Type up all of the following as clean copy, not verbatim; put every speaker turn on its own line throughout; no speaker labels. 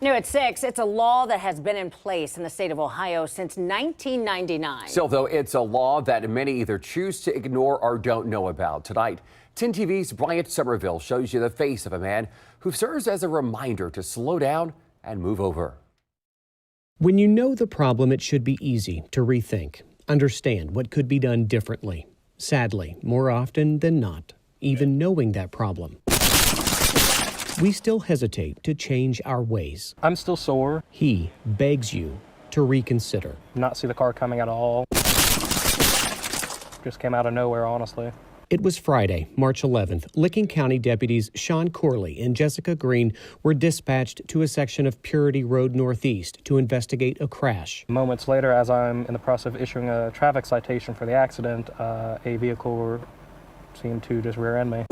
New at 6, it's a law that has been in place in the state of Ohio since 1999.
Still, though, it's a law that many either choose to ignore or don't know about. Tonight, 10 TV's Bryant Somerville shows you the face of a man who serves as a reminder to slow down and move over.
When you know the problem, it should be easy to rethink, understand what could be done differently. Sadly, more often than not, even knowing that problem, we still hesitate to change our ways.
I'm still sore.
He begs you to reconsider.
Not see the car coming at all. Just came out of nowhere, honestly.
It was Friday, March 11th. Licking County deputies Sean Corley and Jessica Green were dispatched to a section of Purity Road Northeast to investigate a crash.
Moments later, as I'm in the process of issuing a traffic citation for the accident, a vehicle seemed to just rear end me.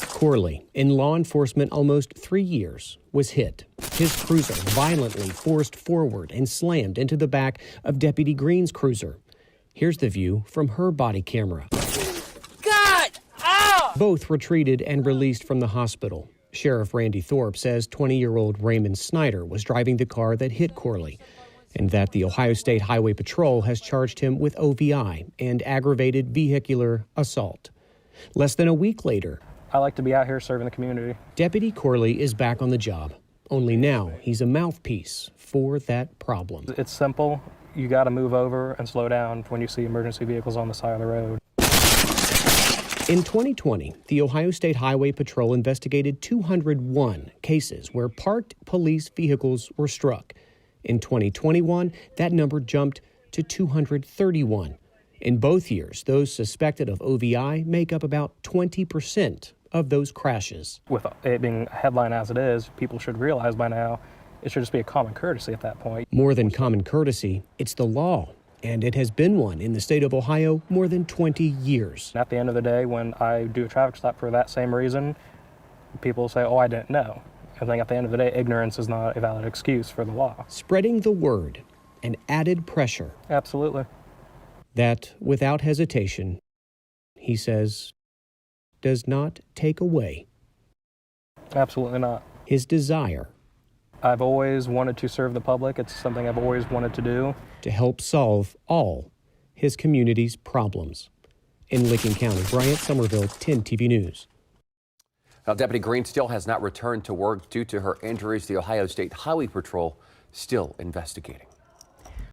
Corley, in law enforcement almost 3 years, was hit. His cruiser violently forced forward and slammed into the back of Deputy Green's cruiser. Here's the view from her body camera.
God! Oh!
Both were treated and released from the hospital. Sheriff Randy Thorpe says 20-year-old Raymond Snyder was driving the car that hit Corley, and that the Ohio State Highway Patrol has charged him with OVI and aggravated vehicular assault. Less than a week later,
I like to be out here serving the community.
Deputy Corley is back on the job, only now he's a mouthpiece for that problem.
It's simple. You got to move over and slow down when you see emergency vehicles on the side of the road.
In 2020, the Ohio State Highway Patrol investigated 201 cases where parked police vehicles were struck. In 2021, that number jumped to 231. In both years, those suspected of OVI make up about 20% of those crashes.
With it being a headline as it is, people should realize by now it should just be a common courtesy at that point.
More than common courtesy, it's the law, and it has been one in the state of Ohio more than 20 years.
At the end of the day, when I do a traffic stop for that same reason, people say, oh, I didn't know. I think at the end of the day, ignorance is not a valid excuse for the law.
Spreading the word and added pressure.
Absolutely.
That, without hesitation, he says, does not take away.
Absolutely not.
His desire.
I've always wanted to serve the public. It's something I've always wanted to do.
To help solve all his community's problems. In Licking County, Bryant Somerville, 10 TV News.
Now, Deputy Green still has not returned to work due to her injuries. The Ohio State Highway Patrol still investigating.